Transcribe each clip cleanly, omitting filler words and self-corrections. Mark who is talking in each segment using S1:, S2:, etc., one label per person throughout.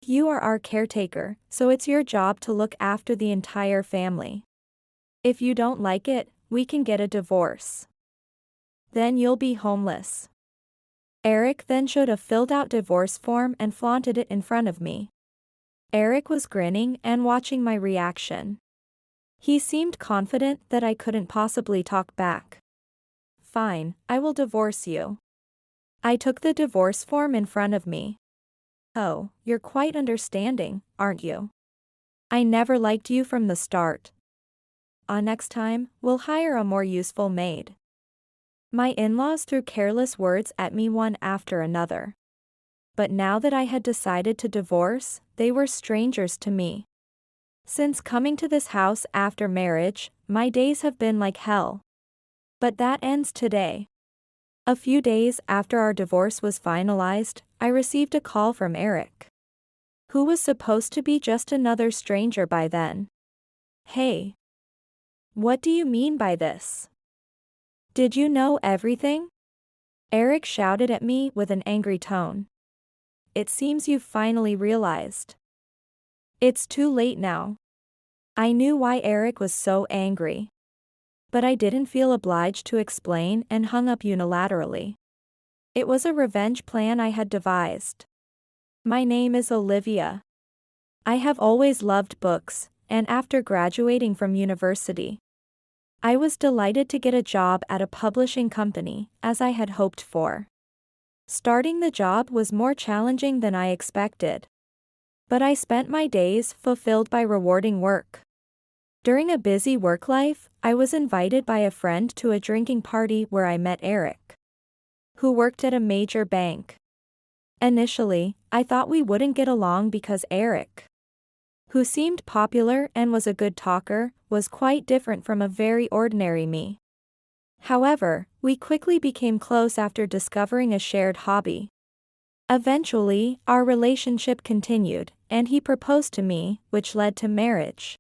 S1: You are our caretaker, so it's your job to look after the entire family. If you don't like it, we can get a divorce. Then you'll be homeless. Eric then showed a filled-out divorce form and flaunted it in front of me. Eric was grinning and watching my reaction. He seemed confident that I couldn't possibly talk back. Fine, I will divorce you. I took the divorce form in front of me. Oh, you're quite understanding, aren't you? I never liked you from the start. Next time, we'll hire a more useful maid. My in-laws threw careless words at me one after another. But now that I had decided to divorce, they were strangers to me. Since coming to this house after marriage, my days have been like hell. But that ends today. A few days after our divorce was finalized, I received a call from Eric, who was supposed to be just another stranger by then. Hey. What do you mean by this? Did you know everything? Eric shouted at me with an angry tone. It seems you've finally realized. It's too late now. I knew why Eric was so angry. But I didn't feel obliged to explain and hung up unilaterally. It was a revenge plan I had devised. My name is Olivia. I have always loved books, and after graduating from university, I was delighted to get a job at a publishing company, as I had hoped for. Starting the job was more challenging than I expected. But I spent my days fulfilled by rewarding work. During a busy work life, I was invited by a friend to a drinking party where I met Eric, who worked at a major bank. Initially, I thought we wouldn't get along because Eric, who seemed popular and was a good talker, was quite different from a very ordinary me. However, we quickly became close after discovering a shared hobby. Eventually, our relationship continued, and he proposed to me, which led to marriage.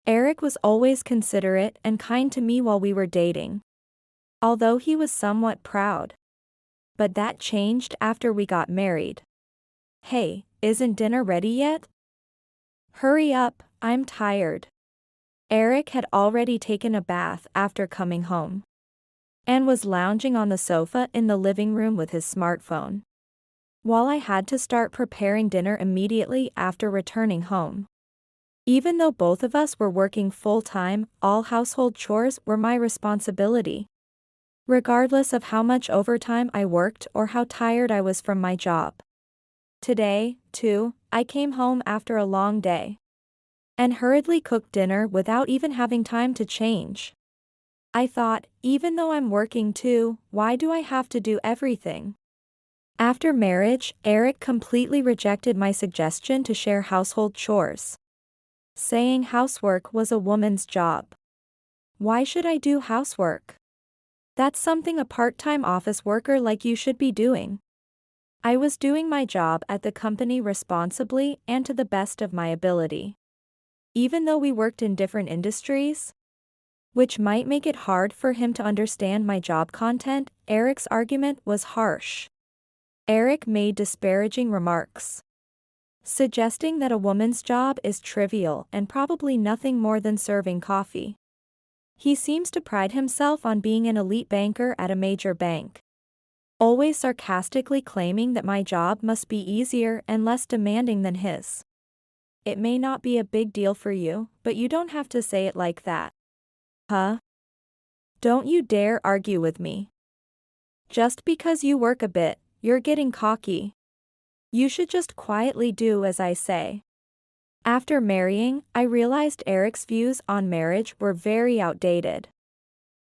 S1: Eric was always considerate and kind to me while we were dating, although he was somewhat proud. But that changed after we got married. Hey, isn't dinner ready yet? Hurry up, I'm tired. Eric had already taken a bath after coming home, and was lounging on the sofa in the living room with his smartphone, while I had to start preparing dinner immediately after returning home. Even though both of us were working full-time, all household chores were my responsibility, regardless of how much overtime I worked or how tired I was from my job. Today, too, I came home after a long day and hurriedly cooked dinner without even having time to change. I thought, even though I'm working too, why do I have to do everything? After marriage, Eric completely rejected my suggestion to share household chores, saying housework was a woman's job. Why should I do housework? That's something a part-time office worker like you should be doing. I was doing my job at the company responsibly and to the best of my ability. Even though we worked in different industries, which might make it hard for him to understand my job content, Eric's argument was harsh. Eric made disparaging remarks, suggesting that a woman's job is trivial and probably nothing more than serving coffee. He seems to pride himself on being an elite banker at a major bank, always sarcastically claiming that my job must be easier and less demanding than his. It may not be a big deal for you, but you don't have to say it like that. Huh? Don't you dare argue with me. Just because you work a bit, you're getting cocky. You should just quietly do as I say. After marrying, I realized Eric's views on marriage were very outdated.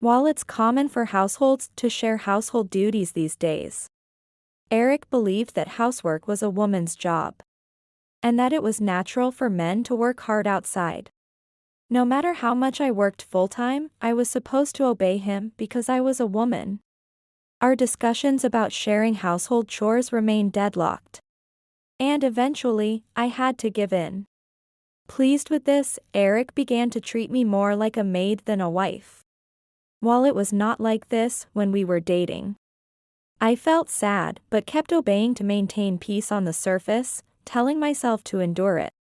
S1: While it's common for households to share household duties these days, Eric believed that housework was a woman's job, and that it was natural for men to work hard outside. No matter how much I worked full-time, I was supposed to obey him because I was a woman. Our discussions about sharing household chores remained deadlocked, and eventually, I had to give in. Pleased with this, Eric began to treat me more like a maid than a wife. While it was not like this when we were dating, I felt sad but kept obeying to maintain peace on the surface, telling myself to endure it.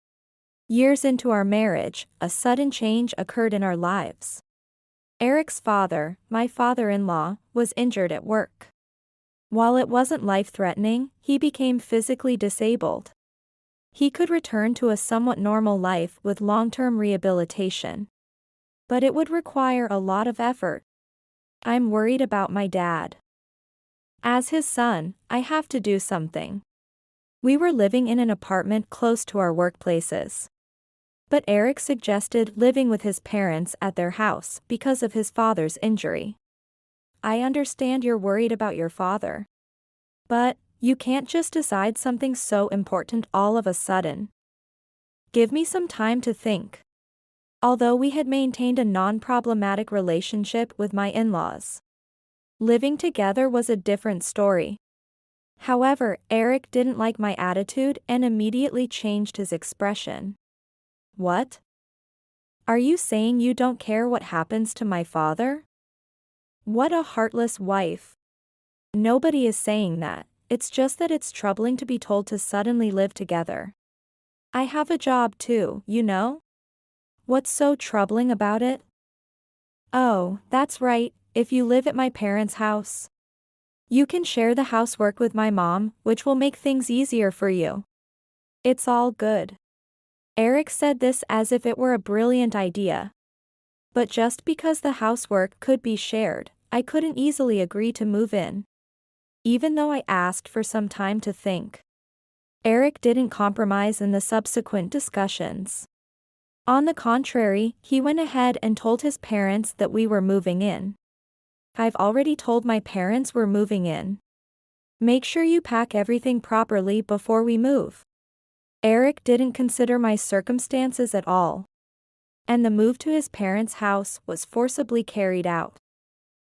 S1: Years into our marriage, a sudden change occurred in our lives. Eric's father, my father-in-law, was injured at work. While it wasn't life-threatening, he became physically disabled. He could return to a somewhat normal life with long-term rehabilitation. But it would require a lot of effort. I'm worried about my dad. As his son, I have to do something. We were living in an apartment close to our workplaces. But Eric suggested living with his parents at their house because of his father's injury. I understand you're worried about your father. But you can't just decide something so important all of a sudden. Give me some time to think. Although we had maintained a non-problematic relationship with my in-laws, living together was a different story. However, Eric didn't like my attitude and immediately changed his expression. What? Are you saying you don't care what happens to my father? What a heartless wife. Nobody is saying that, it's just that it's troubling to be told to suddenly live together. I have a job too, you know? What's so troubling about it? Oh, that's right, if you live at my parents' house. You can share the housework with my mom, which will make things easier for you. It's all good. Eric said this as if it were a brilliant idea. But just because the housework could be shared, I couldn't easily agree to move in. Even though I asked for some time to think. Eric didn't compromise in the subsequent discussions. On the contrary, he went ahead and told his parents that we were moving in. I've already told my parents we're moving in. Make sure you pack everything properly before we move. Eric didn't consider my circumstances at all. And the move to his parents' house was forcibly carried out.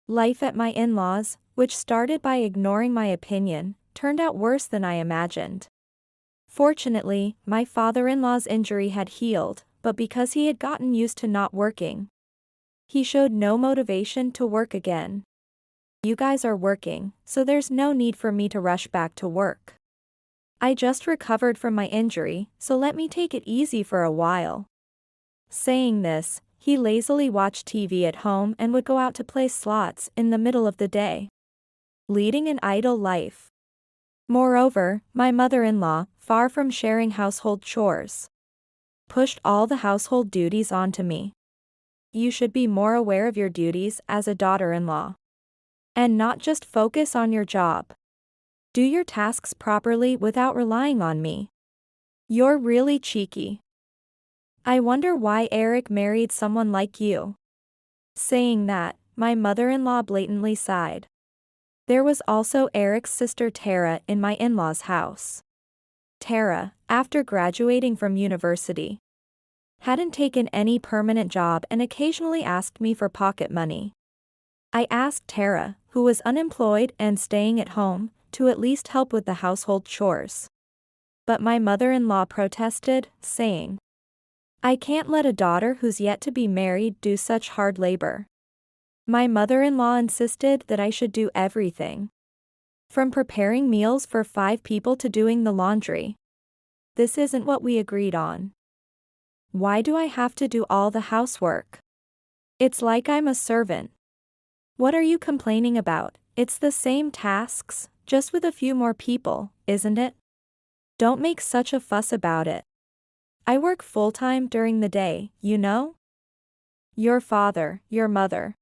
S1: Life at my in-laws, which started by ignoring my opinion, turned out worse than I imagined. Fortunately, my father-in-law's injury had healed, but because he had gotten used to not working, he showed no motivation to work again. You guys are working, so there's no need for me to rush back to work. I just recovered from my injury, so let me take it easy for a while. Saying this, he lazily watched TV at home and would go out to play slots in the middle of the day, leading an idle life. Moreover, my mother-in-law, far from sharing household chores, pushed all the household duties onto me. You should be more aware of your duties as a daughter-in-law. And not just focus on your job. Do your tasks properly without relying on me. You're really cheeky. I wonder why Eric married someone like you. Saying that, my mother-in-law blatantly sighed. There was also Eric's sister Tara in my in-laws' house. Tara, after graduating from university, hadn't taken any permanent job and occasionally asked me for pocket money. I asked Tara, who was unemployed and staying at home, to at least help with the household chores. But my mother-in-law protested, saying, I can't let a daughter who's yet to be married do such hard labor. My mother-in-law insisted that I should do everything, from preparing meals for 5 people to doing the laundry. This isn't what we agreed on. Why do I have to do all the housework? It's like I'm a servant. What are you complaining about? It's the same tasks, just with a few more people, isn't it? Don't make such a fuss about it. I work full-time during the day, you know? Your father, your mother,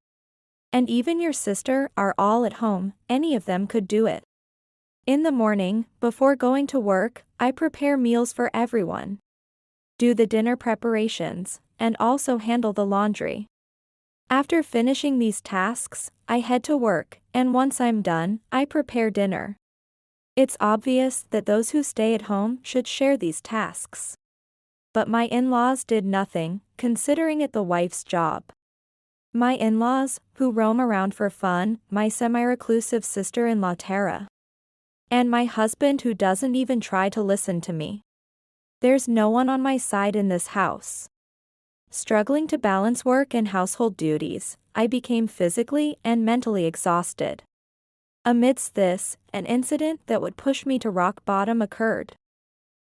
S1: and even your sister are all at home, any of them could do it. In the morning, before going to work, I prepare meals for everyone, do the dinner preparations, and also handle the laundry. After finishing these tasks, I head to work, and once I'm done, I prepare dinner. It's obvious that those who stay at home should share these tasks. But my in-laws did nothing, considering it the wife's job. My in-laws, who roam around for fun, my semi-reclusive sister-in-law Tara, and my husband who doesn't even try to listen to me. There's no one on my side in this house. Struggling to balance work and household duties, I became physically and mentally exhausted. Amidst this, an incident that would push me to rock bottom occurred.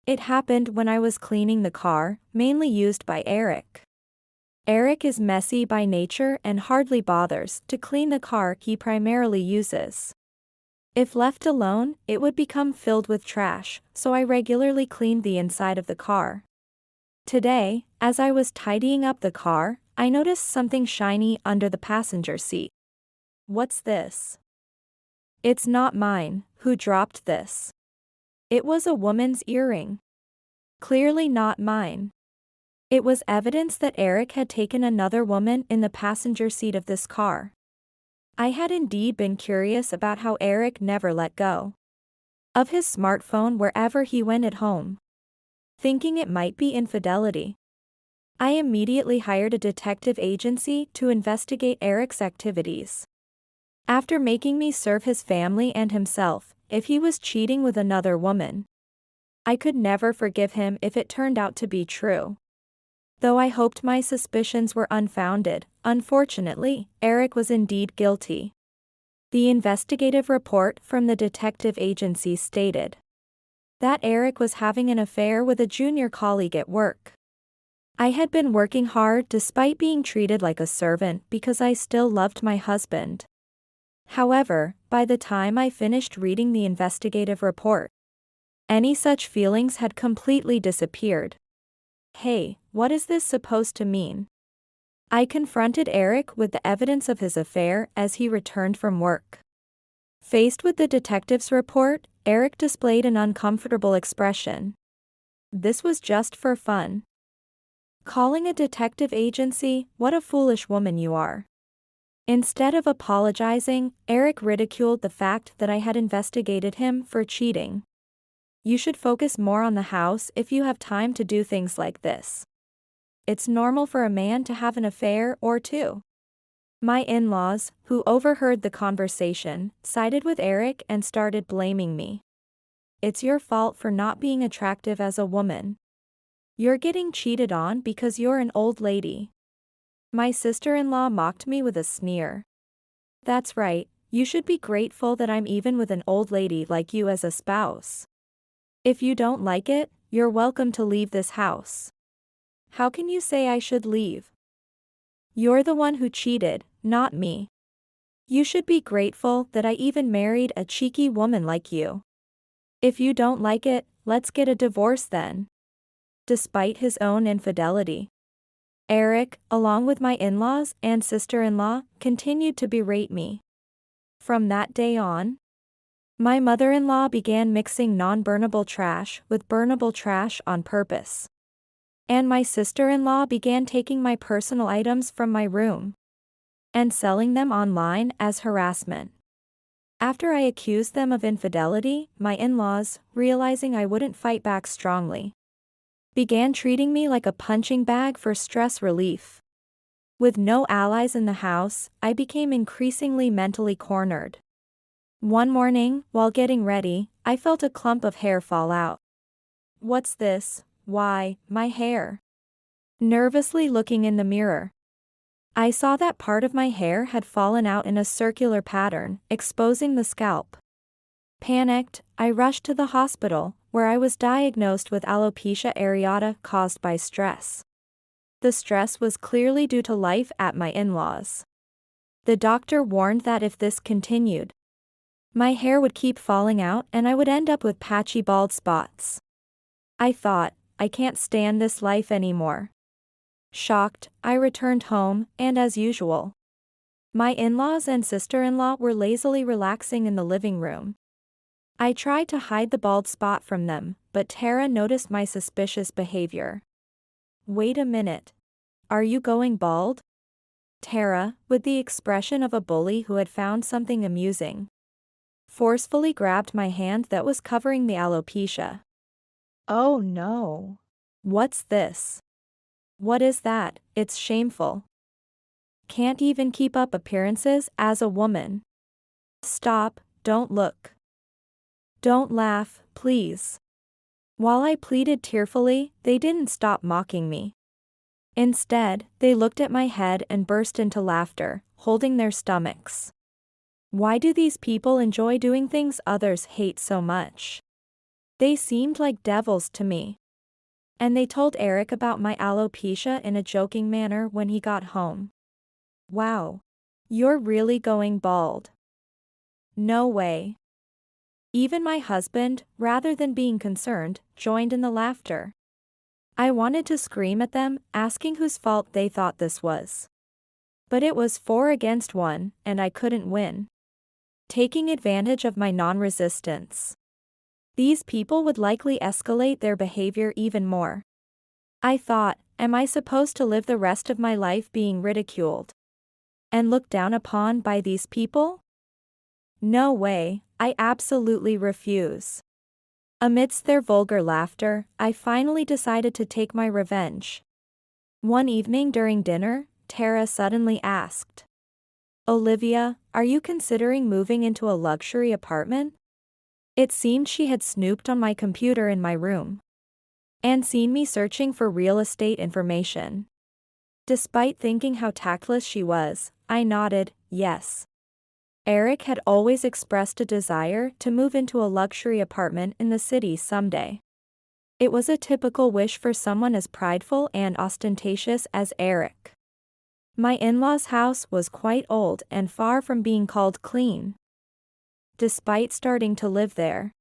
S1: It happened when I was cleaning the car, mainly used by Eric. Eric is messy by nature and hardly bothers to clean the car he primarily uses. If left alone, it would become filled with trash, so I regularly cleaned the inside of the car. Today, as I was tidying up the car, I noticed something shiny under the passenger seat. What's this? It's not mine. Who dropped this? It was a woman's earring. Clearly not mine. It was evidence that Eric had taken another woman in the passenger seat of this car. I had indeed been curious about how Eric never let go of his smartphone wherever he went at home. Thinking it might be infidelity, I immediately hired a detective agency to investigate Eric's activities. After making me serve his family and himself if he was cheating with another woman, I could never forgive him if it turned out to be true. Though I hoped my suspicions were unfounded, unfortunately, Eric was indeed guilty. The investigative report from the detective agency stated that Eric was having an affair with a junior colleague at work. I had been working hard despite being treated like a servant because I still loved my husband. However, by the time I finished reading the investigative report, any such feelings had completely disappeared. Hey, what is this supposed to mean? I confronted Eric with the evidence of his affair as he returned from work. Faced with the detective's report, Eric displayed an uncomfortable expression. This was just for fun. Calling a detective agency, what a foolish woman you are. Instead of apologizing, Eric ridiculed the fact that I had investigated him for cheating. You should focus more on the house if you have time to do things like this. It's normal for a man to have an affair or two. My in-laws, who overheard the conversation, sided with Eric and started blaming me. It's your fault for not being attractive as a woman. You're getting cheated on because you're an old lady. My sister-in-law mocked me with a sneer. That's right, you should be grateful that I'm even with an old lady like you as a spouse. If you don't like it, you're welcome to leave this house. How can you say I should leave? You're the one who cheated, not me. You should be grateful that I even married a cheeky woman like you. If you don't like it, let's get a divorce then. Despite his own infidelity, Eric, along with my in-laws and sister-in-law, continued to berate me. From that day on, my mother-in-law began mixing non-burnable trash with burnable trash on purpose. And my sister-in-law began taking my personal items from my room and selling them online as harassment. After I accused them of infidelity, my in-laws, realizing I wouldn't fight back strongly, began treating me like a punching bag for stress relief. With no allies in the house, I became increasingly mentally cornered. One morning, while getting ready, I felt a clump of hair fall out. What's this? Why, my hair. Nervously looking in the mirror, I saw that part of my hair had fallen out in a circular pattern, exposing the scalp. Panicked, I rushed to the hospital, where I was diagnosed with alopecia areata caused by stress. The stress was clearly due to life at my in-laws. The doctor warned that if this continued, my hair would keep falling out and I would end up with patchy bald spots. I thought, I can't stand this life anymore. Shocked, I returned home, and as usual, my in-laws and sister-in-law were lazily relaxing in the living room. I tried to hide the bald spot from them, but Tara noticed my suspicious behavior. Wait a minute. Are you going bald? Tara, with the expression of a bully who had found something amusing, forcefully grabbed my hand that was covering the alopecia. Oh no. What's this? What is that? It's shameful. Can't even keep up appearances as a woman. Stop, don't look. Don't laugh, please. While I pleaded tearfully, they didn't stop mocking me. Instead, they looked at my head and burst into laughter, holding their stomachs. Why do these people enjoy doing things others hate so much? They seemed like devils to me. And they told Eric about my alopecia in a joking manner when he got home. Wow. You're really going bald. No way. Even my husband, rather than being concerned, joined in the laughter. I wanted to scream at them, asking whose fault they thought this was. But it was 4 against 1, and I couldn't win. Taking advantage of my non-resistance. These people would likely escalate their behavior even more. I thought, am I supposed to live the rest of my life being ridiculed and looked down upon by these people? No way, I absolutely refuse. Amidst their vulgar laughter, I finally decided to take my revenge. One evening during dinner, Tara suddenly asked, "Olivia, are you considering moving into a luxury apartment?" It seemed she had snooped on my computer in my room and seen me searching for real estate information. Despite thinking how tactless she was, I nodded, yes. Eric had always expressed a desire to move into a luxury apartment in the city someday. It was a typical wish for someone as prideful and ostentatious as Eric. My in-laws' house was quite old and far from being called clean. Despite starting to live there,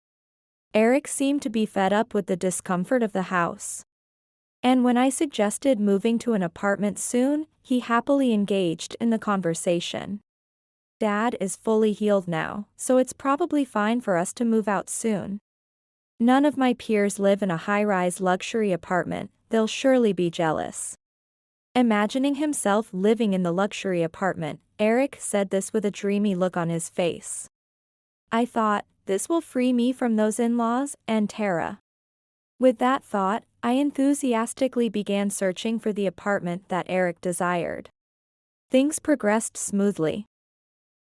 S1: Eric seemed to be fed up with the discomfort of the house. And when I suggested moving to an apartment soon, he happily engaged in the conversation. Dad is fully healed now, so it's probably fine for us to move out soon. None of my peers live in a high-rise luxury apartment, they'll surely be jealous. Imagining himself living in the luxury apartment, Eric said this with a dreamy look on his face. I thought, this will free me from those in-laws and Tara. With that thought, I enthusiastically began searching for the apartment that Eric desired. Things progressed smoothly.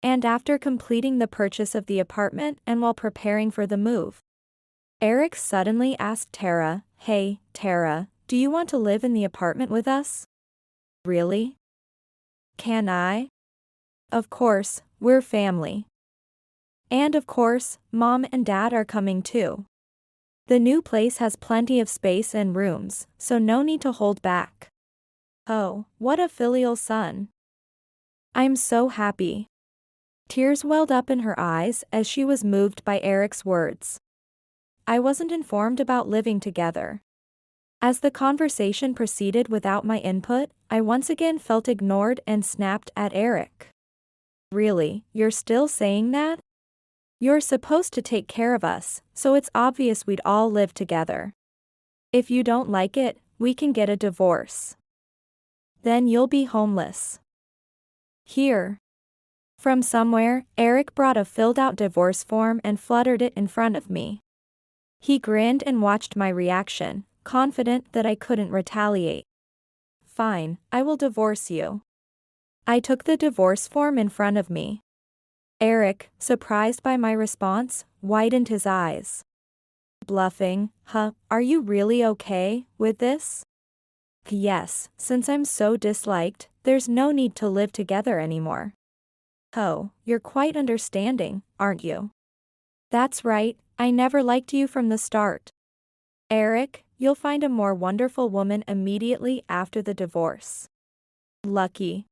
S1: And after completing the purchase of the apartment and while preparing for the move, Eric suddenly asked Tara, "Hey, Tara, do you want to live in the apartment with us?" Really? Can I? Of course, we're family. And of course, Mom and Dad are coming too. The new place has plenty of space and rooms, so no need to hold back. Oh, what a filial son. I'm so happy. Tears welled up in her eyes as she was moved by Eric's words. I wasn't informed about living together. As the conversation proceeded without my input, I once again felt ignored and snapped at Eric. Really, you're still saying that? You're supposed to take care of us, so it's obvious we'd all live together. If you don't like it, we can get a divorce. Then you'll be homeless. Here. From somewhere, Eric brought a filled-out divorce form and fluttered it in front of me. He grinned and watched my reaction, confident that I couldn't retaliate. Fine, I will divorce you. I took the divorce form in front of me. Eric, surprised by my response, widened his eyes. Bluffing, huh? Are you really okay with this? Yes, since I'm so disliked, there's no need to live together anymore. Oh, you're quite understanding, aren't you? That's right, I never liked you from the start. Eric, you'll find a more wonderful woman immediately after the divorce. Lucky.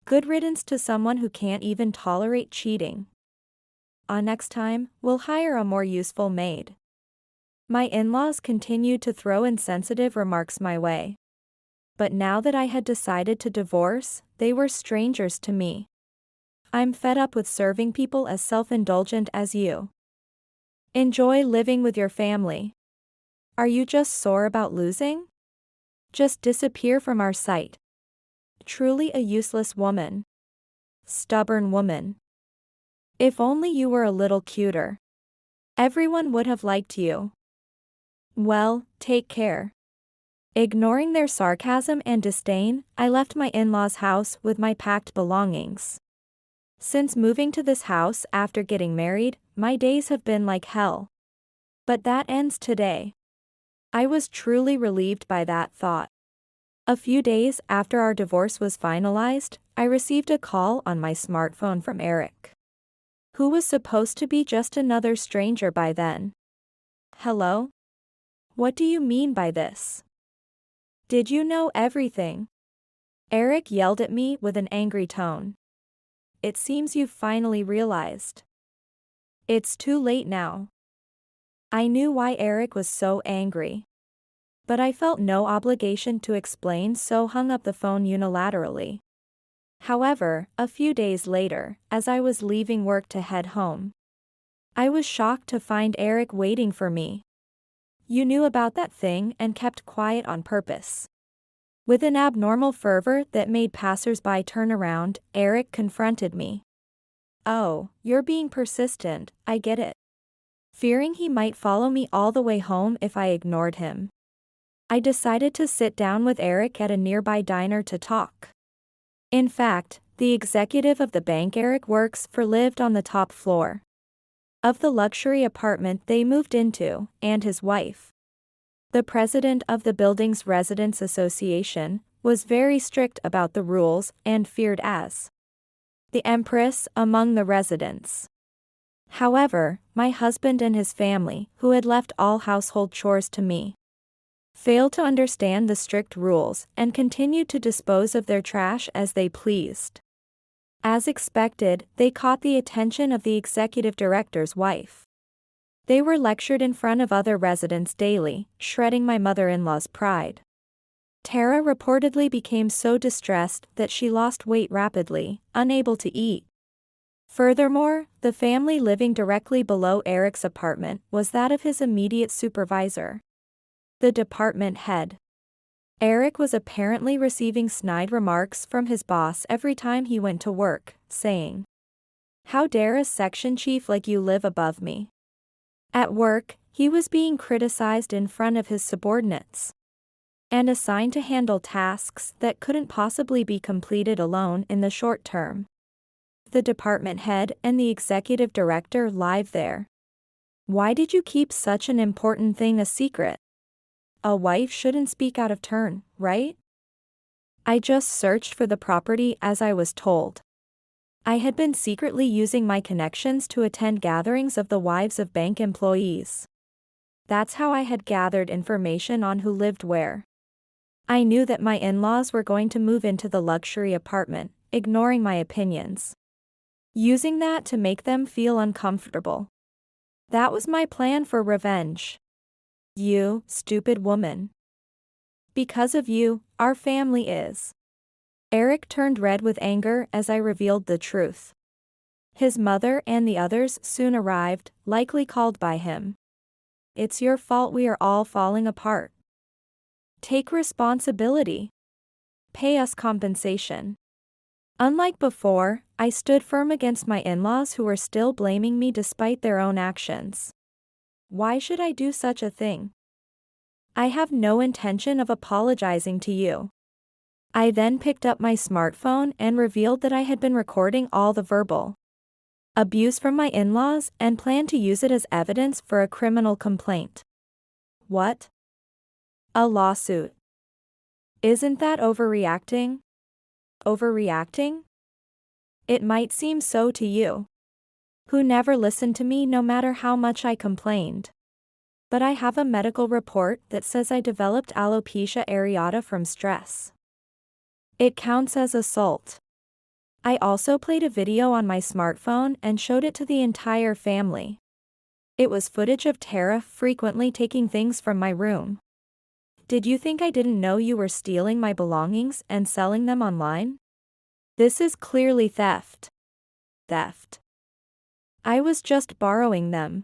S1: Good riddance to someone who can't even tolerate cheating. Next time, we'll hire a more useful maid. My in-laws continued to throw insensitive remarks my way. But now that I had decided to divorce, they were strangers to me. I'm fed up with serving people as self-indulgent as you. Enjoy living with your family. Are you just sore about losing? Just disappear from our sight. Truly a useless woman. Stubborn woman. If only you were a little cuter. Everyone would have liked you. Well, take care. Ignoring their sarcasm and disdain, I left my in-laws' house with my packed belongings. Since moving to this house after getting married, my days have been like hell. But that ends today. I was truly relieved by that thought. A few days after our divorce was finalized, I received a call on my smartphone from Eric, who was supposed to be just another stranger by then. Hello? What do you mean by this? Did you know everything? Eric yelled at me with an angry tone. It seems you've finally realized. It's too late now. I knew why Eric was so angry. But I felt no obligation to explain, so hung up the phone unilaterally. However, a few days later, as I was leaving work to head home, I was shocked to find Eric waiting for me. You knew about that thing and kept quiet on purpose. With an abnormal fervor that made passers-by turn around, Eric confronted me. Oh, you're being persistent, I get it. Fearing he might follow me all the way home if I ignored him, I decided to sit down with Eric at a nearby diner to talk. In fact, the executive of the bank Eric works for lived on the top floor of the luxury apartment they moved into, and his wife, the president of the building's residents association, was very strict about the rules and feared as the empress among the residents. However, my husband and his family, who had left all household chores to me, failed to understand the strict rules and continued to dispose of their trash as they pleased. As expected, they caught the attention of the executive director's wife. They were lectured in front of other residents daily, shredding my mother-in-law's pride. Tara reportedly became so distressed that she lost weight rapidly, unable to eat. Furthermore, the family living directly below Eric's apartment was that of his immediate supervisor, the department head. Eric was apparently receiving snide remarks from his boss every time he went to work, saying, "How dare a section chief like you live above me?" At work, he was being criticized in front of his subordinates and assigned to handle tasks that couldn't possibly be completed alone in the short term. The department head and the executive director live there. Why did you keep such an important thing a secret? A wife shouldn't speak out of turn, right? I just searched for the property as I was told. I had been secretly using my connections to attend gatherings of the wives of bank employees. That's how I had gathered information on who lived where. I knew that my in-laws were going to move into the luxury apartment, ignoring my opinions, using that to make them feel uncomfortable. That was my plan for revenge. You, stupid woman. Because of you, our family is. Eric turned red with anger as I revealed the truth. His mother and the others soon arrived, likely called by him. It's your fault we are all falling apart. Take responsibility. Pay us compensation. Unlike before, I stood firm against my in-laws who were still blaming me despite their own actions. Why should I do such a thing? I have no intention of apologizing to you. I then picked up my smartphone and revealed that I had been recording all the verbal abuse from my in-laws and planned to use it as evidence for a criminal complaint. What? A lawsuit. Isn't that overreacting? Overreacting? It might seem so to you, who never listened to me no matter how much I complained. But I have a medical report that says I developed alopecia areata from stress. It counts as assault. I also played a video on my smartphone and showed it to the entire family. It was footage of Tara frequently taking things from my room. Did you think I didn't know you were stealing my belongings and selling them online? This is clearly theft. Theft. I was just borrowing them.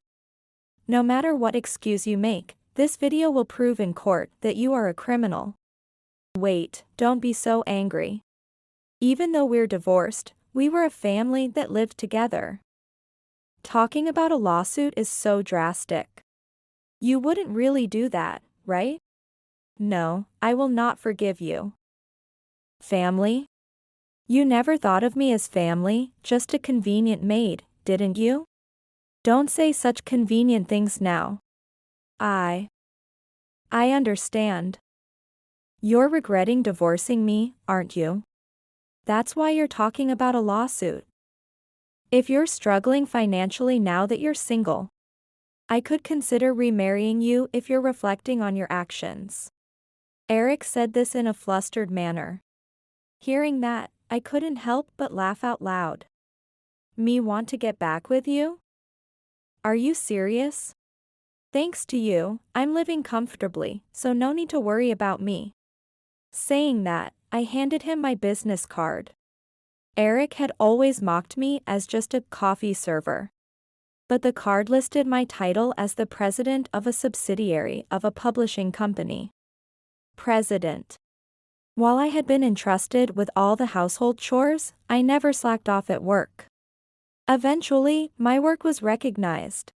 S1: No matter what excuse you make, this video will prove in court that you are a criminal. Wait, don't be so angry. Even though we're divorced, we were a family that lived together. Talking about a lawsuit is so drastic. You wouldn't really do that, right? No, I will not forgive you. Family? You never thought of me as family, just a convenient maid, didn't you? Don't say such convenient things now. I understand. You're regretting divorcing me, aren't you? That's why you're talking about a lawsuit. If you're struggling financially now that you're single, I could consider remarrying you if you're reflecting on your actions. Eric said this in a flustered manner. Hearing that, I couldn't help but laugh out loud. Me want to get back with you? Are you serious? Thanks to you, I'm living comfortably, so no need to worry about me. Saying that, I handed him my business card. Eric had always mocked me as just a coffee server. But the card listed my title as the president of a subsidiary of a publishing company. President. While I had been entrusted with all the household chores, I never slacked off at work. Eventually, my work was recognized.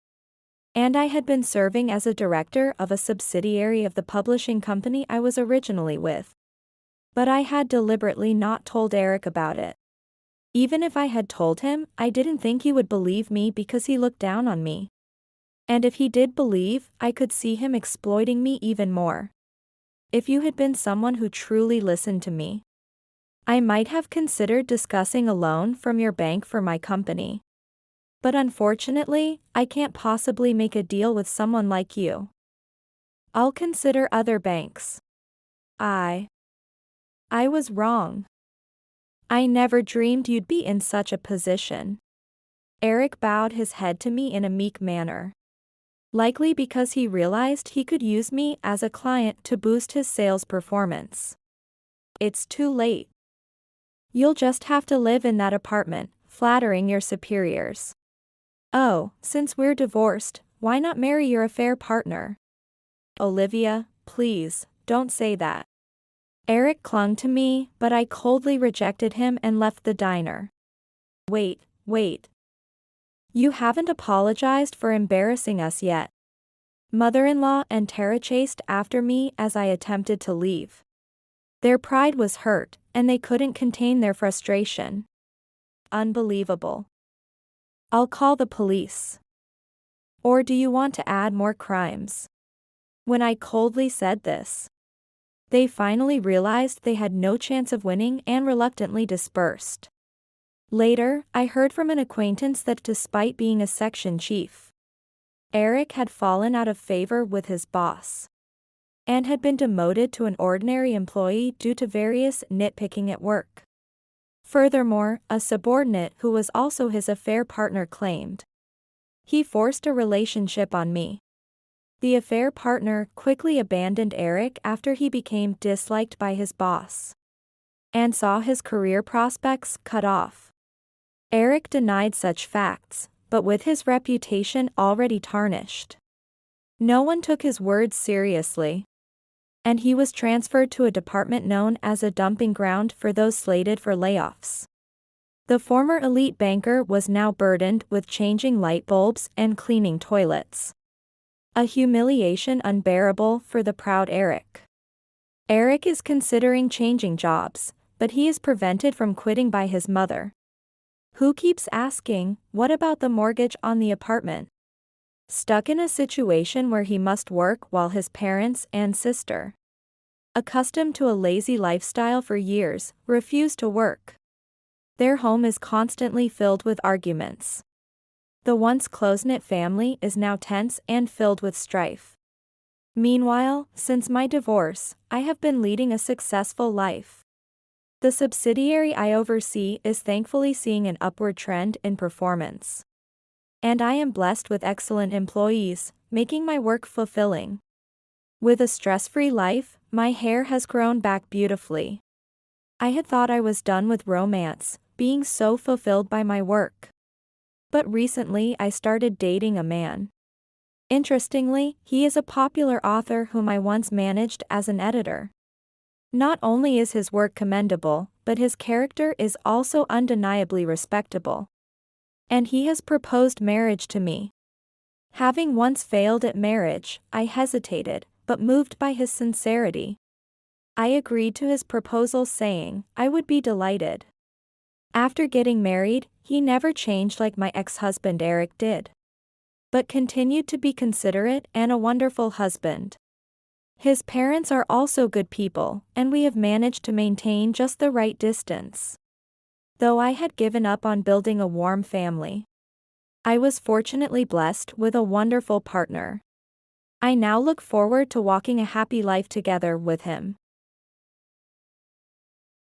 S1: And I had been serving as a director of a subsidiary of the publishing company I was originally with. But I had deliberately not told Eric about it. Even if I had told him, I didn't think he would believe me because he looked down on me. And if he did believe, I could see him exploiting me even more. If you had been someone who truly listened to me, I might have considered discussing a loan from your bank for my company. But unfortunately, I can't possibly make a deal with someone like you. I'll consider other banks. I was wrong. I never dreamed you'd be in such a position. Eric bowed his head to me in a meek manner. Likely because he realized he could use me as a client to boost his sales performance. It's too late. You'll just have to live in that apartment, flattering your superiors. Oh, since we're divorced, why not marry your affair partner? Olivia, please, don't say that. Eric clung to me, but I coldly rejected him and left the diner. Wait. You haven't apologized for embarrassing us yet. Mother-in-law and Tara chased after me as I attempted to leave. Their pride was hurt, and they couldn't contain their frustration. Unbelievable. I'll call the police. Or do you want to add more crimes? When I coldly said this, they finally realized they had no chance of winning and reluctantly dispersed. Later, I heard from an acquaintance that despite being a section chief, Eric had fallen out of favor with his boss and had been demoted to an ordinary employee due to various nitpicking at work. Furthermore, a subordinate who was also his affair partner claimed he forced a relationship on me. The affair partner quickly abandoned Eric after he became disliked by his boss and saw his career prospects cut off. Eric denied such facts, but with his reputation already tarnished, no one took his words seriously, and he was transferred to a department known as a dumping ground for those slated for layoffs. The former elite banker was now burdened with changing light bulbs and cleaning toilets. A humiliation unbearable for the proud Eric. Eric is considering changing jobs, but he is prevented from quitting by his mother, who keeps asking, "What about the mortgage on the apartment?" Stuck in a situation where he must work while his parents and sister, accustomed to a lazy lifestyle for years, refuse to work. Their home is constantly filled with arguments. The once close-knit family is now tense and filled with strife. Meanwhile, since my divorce, I have been leading a successful life. The subsidiary I oversee is thankfully seeing an upward trend in performance. And I am blessed with excellent employees, making my work fulfilling. With a stress-free life, my hair has grown back beautifully. I had thought I was done with romance, being so fulfilled by my work. But recently I started dating a man. Interestingly, he is a popular author whom I once managed as an editor. Not only is his work commendable, but his character is also undeniably respectable. And he has proposed marriage to me. Having once failed at marriage, I hesitated, but moved by his sincerity, I agreed to his proposal, saying I would be delighted. After getting married, he never changed like my ex-husband Eric did, but continued to be considerate and a wonderful husband. His parents are also good people, and we have managed to maintain just the right distance. Though I had given up on building a warm family, I was fortunately blessed with a wonderful partner. I now look forward to walking a happy life together with him.